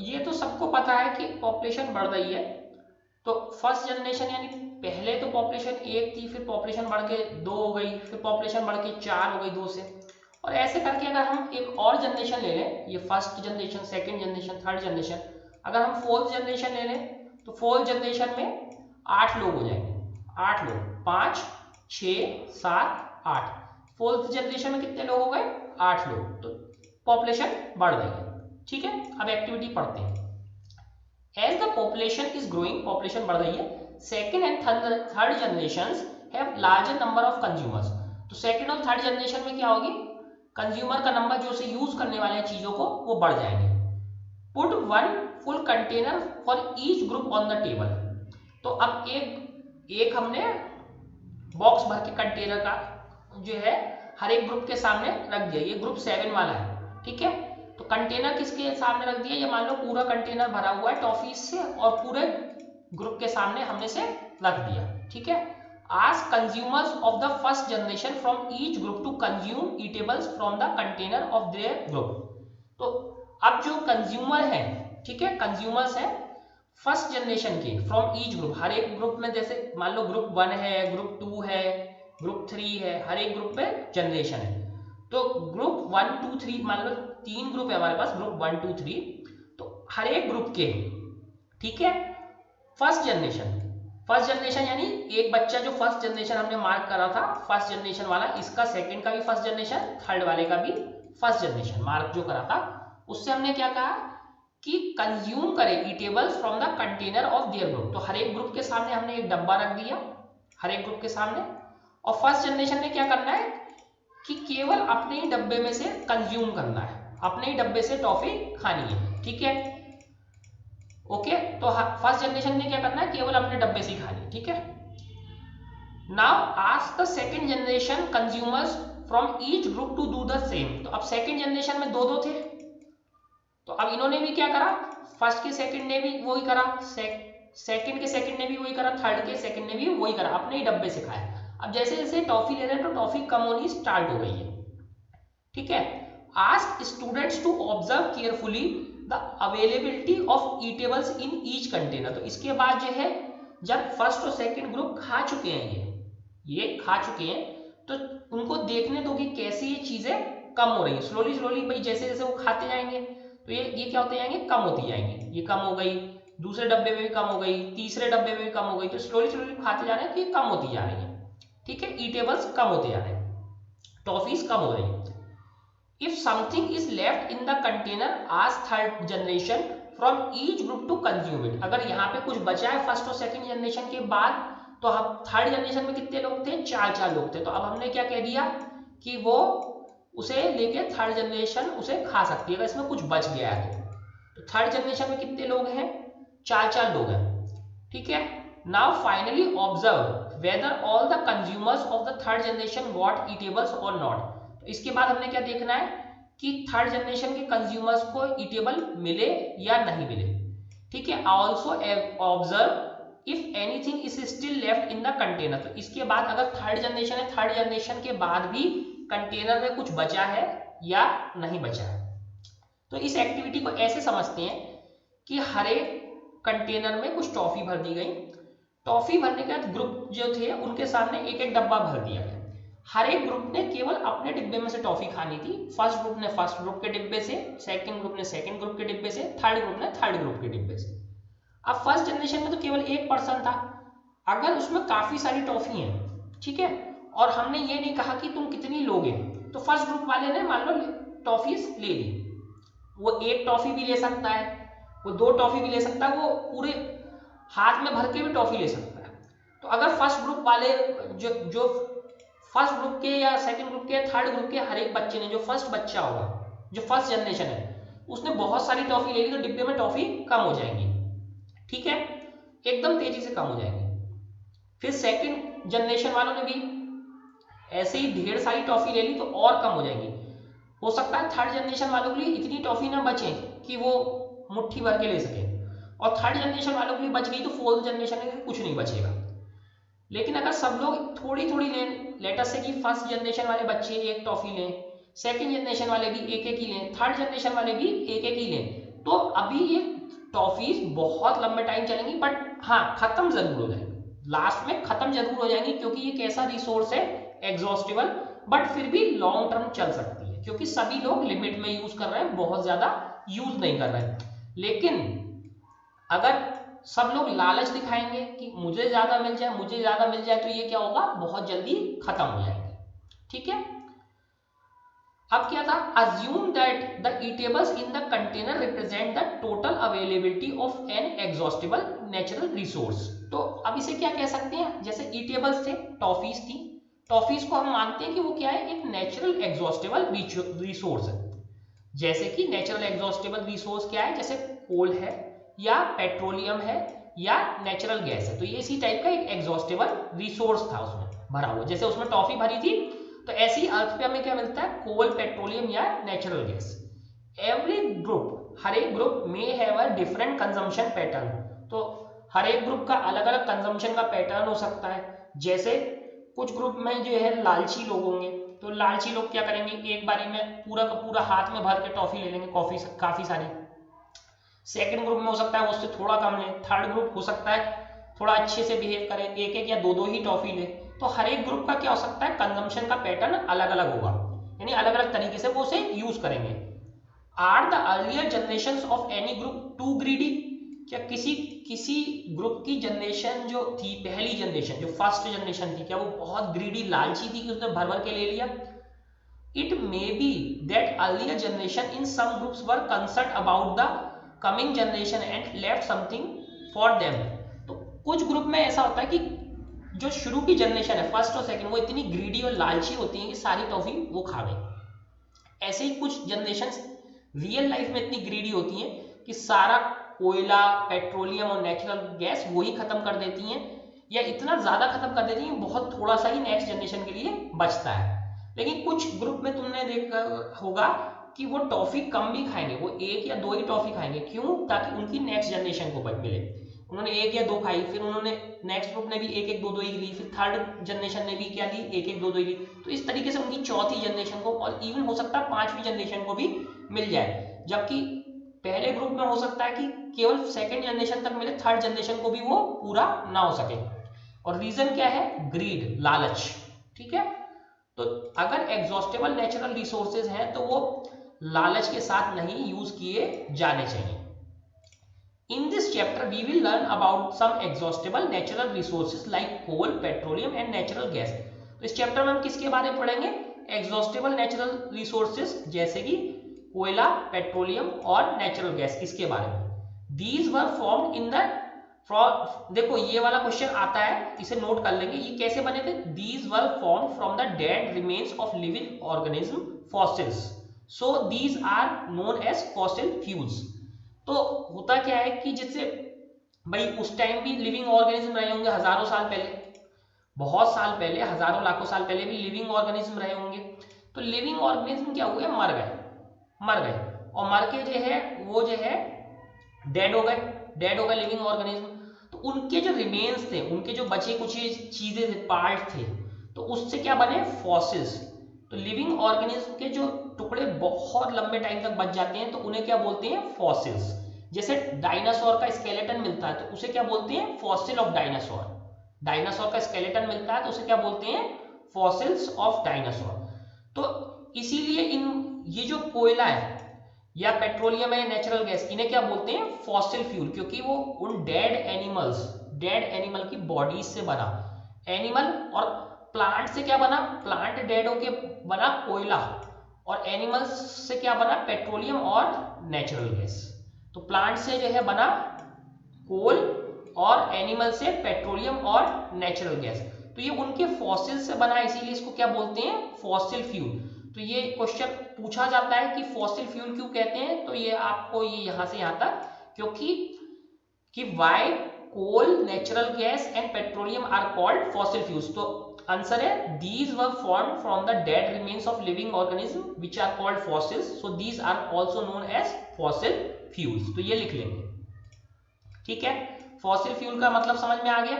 ये तो सबको पता है कि पॉपुलेशन बढ़ रही है। तो फर्स्ट जनरेशन यानी पहले तो पॉपुलेशन 1 थी, फिर पॉपुलेशन बढ़ के 2 हो गई, फिर पॉपुलेशन बढ़ के 4 हो गई 2 से। और ऐसे करके अगर हम एक और जनरेशन ले लें, ये first generation, second generation, third generation, अगर हम फोर्थ जनरेशन ले लें तो फोर्थ जनरेशन में 8 लोग हो जाएंगे। 8 लोग, 5 6 7 8। फोर्थ जनरेशन में कितने लोग हो गए? 8 लोग। तो पॉपुलेशन बढ़ रही है। ठीक है, अब एक्टिविटी पढ़ते हैं। As the population is growing, population बढ़ रही है, second and third generation have larger number of consumers. तो सेकेंड और थर्ड जनरेशन में क्या होगी? कंज्यूमर का नंबर, जो उसे यूज करने वाले हैं चीजों को, वो बढ़ जाएंगे। Put one full container for each group on the table. तो अब एक हमने बॉक्स भर के कंटेनर का जो है हर एक ग्रुप के सामने रख दिया। ये ग्रुप 7 वाला है, ठीक है। तो कंटेनर किसके सामने रख दिया? ये मान लो पूरा कंटेनर भरा हुआ है टॉफी से, और पूरे ग्रुप के सामने हमने से रख दिया, ठीक है। Ask consumers of the first generation from each group to consume eatables from the container of their group. तो अब जो कंज्यूमर है, ठीक है, कंज्यूमर्स है फर्स्ट जनरेशन के, फ्रॉम ईच ग्रुप, हर एक ग्रुप में, जैसे मान लो ग्रुप 1 है, ग्रुप 2 है, ग्रुप 3 है, हर एक ग्रुप में जनरेशन है। तो ग्रुप 1 2 3, मान लो 3 ग्रुप है हमारे पास, ग्रुप 1 2 3। तो हर एक ग्रुप के, ठीक है, फर्स्ट जनरेशन, फर्स्ट जनरेशन यानी एक बच्चा जो फर्स्ट जनरेशन हमने मार्क करा था, फर्स्ट जनरेशन वाला, इसका सेकंड का भी फर्स्ट जनरेशन, थर्ड वाले का भी फर्स्ट जनरेशन मार्क जो करा था, उससे हमने क्या कहा कि कंज्यूम करे eatables from the container of their group. तो हर एक ग्रुप के सामने हमने एक डब्बा रख दिया, हर एक ग्रुप के सामने। और फर्स्ट जनरेशन ने क्या करना है कि केवल अपने ही डब्बे में से कंज्यूम करना है, अपने ही डब्बे से टॉफी खानी है, ठीक है। ओके, तो फर्स्ट जनरेशन ने क्या करना है? केवल अपने डब्बे से ही खानी है, ठीक है। Now ask the second generation consumers from each group to do the same. तो अब सेकंड जनरेशन में दो दो थे, तो अब इन्होंने भी क्या करा, फर्स्ट के सेकंड ने भी वही करा, सेकंड के सेकंड ने भी वही करा, थर्ड के सेकंड ने भी वही करा, अपने ही डब्बे से खाया। अब जैसे जैसे टॉफी ले रहे हैं तो टॉफी कम होनी स्टार्ट हो गई है, ठीक है। Ask students to observe carefully the availability of eatables in each container. तो इसके बाद जो है, जब फर्स्ट और सेकंड ग्रुप खा चुके हैं, ये खा चुके हैं, तो उनको देखने दो कि कैसे ये चीजें कम हो रही है, स्लोली स्लोली भाई, जैसे जैसे वो खाते जाएंगे तो ये क्या होते जाएंगे? कम होती जाएंगी। ये कम हो गई, दूसरे डब्बे में भी कम हो गई, तीसरे डब्बे में भी कम हो गई, तो स्लोली स्लोली खाते जा रहे हैं तो ये कम होती जा रही है, ठीक है। ईटेबल्स कम होते जा रहे हैं, टॉफीज कम हो रही है। If something is left in the container, ask third generation from each group to consume it। अगर यहाँ पे कुछ बचा है फर्स्ट और सेकंड जनरेशन के बाद, तो हम थर्ड जनरेशन में कितने लोग थे? 4 लोग थे। तो अब हमने क्या कह दिया कि वो उसे लेके थर्ड जनरेशन उसे खा सकती है अगर इसमें कुछ बच गया है तो थर्ड जनरेशन में कितने लोग हैं? 4 लोग हैं, ठीक है। Now finally observe whether all the consumers of the third generation got eatables or not. तो इसके बाद हमने क्या देखना है कि थर्ड जनरेशन के कंज्यूमर्स को ईटेबल मिले या नहीं मिले, ठीक है। Also observe if anything is still left in the container. तो इसके बाद अगर थर्ड जनरेशन है, थर्ड जनरेशन के बाद भी कंटेनर में कुछ बचा है या नहीं बचा है। तो इस एक्टिविटी को ऐसे समझते हैं कि हर एक कंटेनर में कुछ टॉफी भर दी गई, टॉफी भरने के बाद ग्रुप जो थे उनके सामने एक एक डब्बा भर दिया गया। हर एक ग्रुप ने केवल अपने डिब्बे में से टॉफी खानी थी। फर्स्ट ग्रुप ने फर्स्ट ग्रुप के डिब्बे से, सेकंड ग्रुप ने सेकंड ग्रुप के डिब्बे से, थर्ड ग्रुप ने थर्ड ग्रुप के डिब्बे से। अब फर्स्ट जनरेशन में तो केवल एक पर्सन था, अगर उसमें काफी सारी टॉफी हैं, ठीक है, और हमने ये नहीं कहा कि तुम कितनी लोगे, तो फर्स्ट ग्रुप वाले ने मान लो टॉफीज ले ली। वो एक टॉफी भी ले सकता है, वो 2 टॉफी भी ले सकता है, वो पूरे हाथ में भर के भी टॉफी ले सकता है। तो अगर फर्स्ट ग्रुप वाले जो फर्स्ट ग्रुप के या सेकंड ग्रुप के या थर्ड ग्रुप के हर एक बच्चे ने, जो फर्स्ट बच्चा होगा, जो फर्स्ट जनरेशन है, उसने बहुत सारी टॉफी ले ली, तो डिब्बे में टॉफी कम हो जाएंगी, ठीक है, एकदम तेजी से कम हो जाएंगी। फिर सेकंड जनरेशन वालों ने भी ऐसे ही ढेर सारी टॉफी ले ली तो और कम हो जाएंगी। हो सकता है थर्ड जनरेशन वालों के लिए इतनी टॉफी ना बचे कि वो मुट्ठी भर के ले सके, और थर्ड जनरेशन वालों के लिए बच गई तो फोर्थ जनरेशन के लिए कुछ नहीं बचेगा। लेकिन अगर सब लोग थोड़ी थोड़ी लें, लेटर से कि फर्स्ट जनरेशन वाले बच्चे एक टॉफी लें, सेकेंड जनरेशन वाले भी एक एक ही लें, थर्ड जनरेशन वाले भी एक एक ही लें, तो अभी ये टॉफीज बहुत लंबे टाइम चलेंगी, बट हाँ खत्म जरूर हो जाएंगी, लास्ट में खत्म जरूर हो जाएंगी, क्योंकि ये कैसा रिसोर्स है, एग्जॉस्टिबल, बट फिर भी लॉन्ग टर्म चल सकती है, क्योंकि सभी लोग लिमिट में यूज कर रहे हैं, बहुत ज्यादा यूज नहीं कर रहे हैं। लेकिन अगर सब लोग लालच दिखाएंगे कि मुझे ज्यादा मिल जाए, मुझे ज्यादा मिल जाए, तो ये क्या होगा, बहुत जल्दी खत्म हो जाएंगे। ठीक है, अब क्या था, assume that the eatables in the container represent the total availability of an exhaustible natural resource। तो अब इसे क्या कह सकते हैं, जैसे eatables थे, टॉफीज थी, टॉफीज को हम मानते हैं कि वो क्या है, एक नेचुरल एग्जॉस्टिबल रिसोर्स है। जैसे कि नेचुरल एग्जॉस्टिबल रिसोर्स क्या है, जैसे कोल है या पेट्रोलियम है या नेचुरल गैस है, तो ये इसी टाइप का एक एग्जॉस्टिबल रिसोर्स था उसमें भरा हुआ, जैसे उसमें टॉफी भरी थी, तो ऐसी अर्थ पे हमें क्या मिलता है, कोल, पेट्रोलियम या नेचुरल गैस। एवरी ग्रुप, हर एक ग्रुप में have a different consumption pattern, तो हर एक ग्रुप का अलग अलग कंजम्पशन का पैटर्न हो सकता है। जैसे कुछ ग्रुप में जो है लालची लोग होंगे, तो लालची लोग क्या करेंगे, एक बारी में पूरा का पूरा हाथ में भर के टॉफी ले लेंगे, कॉफी काफी सारी। सेकंड ग्रुप में हो सकता है उससे थोड़ा कम ले, थर्ड ग्रुप हो सकता है थोड़ा अच्छे से बिहेव करे, एक एक या दो दो ही टॉफी ले। तो हर एक ग्रुप का क्या हो सकता है, कंजम्पशन का पैटर्न अलग अलग होगा, यानी अलग अलग तरीके से वो उसे यूज करेंगे। Are the earlier generation of any group too greedy, क्या किसी ग्रुप की जनरेशन जो थी, पहली जनरेशन जो फर्स्ट जनरेशन थी, क्या वो बहुत ग्रीडी लालची थी कि उसने भर भर के ले लिया। It may be that earlier generation in some groups were concern about the coming generation and left something for them. तो कुछ ग्रुप में ऐसा होता है कि जो शुरू की जनरेशन है, फर्स्ट और सेकंड, वो इतनी ग्रीडी और लालची होती है कि सारी टॉफी वो खा गई। ऐसे ही कुछ जनरेशन रियल लाइफ में इतनी ग्रीडी होती हैं कि सारा कोयला, पेट्रोलियम और नेचुरल गैस वो ही खत्म कर देती हैं, या इतना ज्यादा खत्म कर देती हैं बहुत थोड़ा सा ही नेक्स्ट जनरेशन के लिए बचता है। लेकिन कुछ ग्रुप में तुमने देखा होगा कि वो टॉफी कम भी खाएंगे, वो एक या दो ही टॉफी खाएंगे, क्यों, ताकि उनकी नेक्स्ट जनरेशन को मिले। उन्होंने एक या दो खाई, फिर उन्होंने नेक्स्ट ग्रुप ने भी एक एक दो दो ही ली, फिर थर्ड जनरेशन ने भी क्या ली, एक एक दो दो ही ली, तो इस तरीके से उनकी चौथी जनरेशन को, और इवन हो सकता है पांचवी जनरेशन को भी मिल जाए। जबकि पहले ग्रुप में हो सकता है कि केवल सेकेंड जनरेशन तक मिले, थर्ड जनरेशन को भी वो पूरा ना हो सके। और रीजन क्या है, ग्रीड, लालच। ठीक है, तो अगर एग्जॉस्टेबल नेचुरल रिसोर्सेज हैं तो वो लालच के साथ नहीं यूज किए जाने चाहिए। In this chapter, we will learn about some exhaustible natural resources like coal, petroleum and natural gas। तो इस चैप्टर में हम किसके बारे में पढ़ेंगे, एग्जॉस्टेबल नेचुरल रिसोर्सेज, जैसे कि कोयला, पेट्रोलियम और नेचुरल गैस, इसके बारे में। These were formed in the, देखो ये वाला क्वेश्चन आता है, इसे नोट कर लेंगे, ये कैसे बने थे। These were formed from the dead remains of living organism, fossils, so these are known as fossil fuels। तो होता क्या है कि जिससे भाई उस टाइम भी लिविंग ऑर्गेनिज्म रहे होंगे, हजारों साल पहले, बहुत साल पहले, हजारों लाखों साल पहले भी लिविंग ऑर्गेनिज्म रहे होंगे। तो लिविंग ऑर्गेनिज्म क्या हुए, मर गए, और मर के जो है वो जो है डेड हो गए लिविंग ऑर्गेनिज्म। तो उनके जो रिमेन्स थे, उनके जो बचे कुछ चीजें थे, पार्ट थे, तो उससे क्या बने, फॉसिल्स। तो लिविंग ऑर्गेनिज्म के जो टुकड़े बहुत लंबे टाइम तक बच जाते हैं तो उन्हें क्या बोलते हैं, फॉसिल्स। जैसे डायनासोर का स्केलेटन मिलता है तो उसे क्या बोलते हैं, फॉसिल ऑफ डायनासोर। डायनासोर का स्केलेटन मिलता है तो उसे क्या बोलते हैं, फॉसिल्स ऑफ डायनासोर। तो इसीलिए ये जो कोयला है या पेट्रोलियम है, नेचुरल गैस, इन्हें क्या बोलते हैं, फॉसिल फ्यूल, क्योंकि वो उन डेड एनिमल की बॉडीज से बना। एनिमल और प्लांट से क्या बना, प्लांट डेड होके बना कोयला, और एनिमल्स से क्या बना, पेट्रोलियम और नेचुरल गैस। तो प्लांट से जो है बना कोल, और एनिमल से पेट्रोलियम और नेचुरल गैस। तो ये उनके फॉसिल से बना, इसीलिए इसको क्या बोलते हैं, फॉसिल फ्यूल। तो ये क्वेश्चन पूछा जाता है कि फॉसिल फ्यूल क्यों कहते हैं, तो ये आपको ये यहां से यहां तक, क्योंकि why coal, natural gas and petroleum are called fossil fuels. तो आंसर है, these were formed from the dead remains of living organism which are called fossils, so these are also known as fossil fuels। तो ये लिख लेंगे, ठीक है। Fossil fuel का मतलब समझ में आ गया।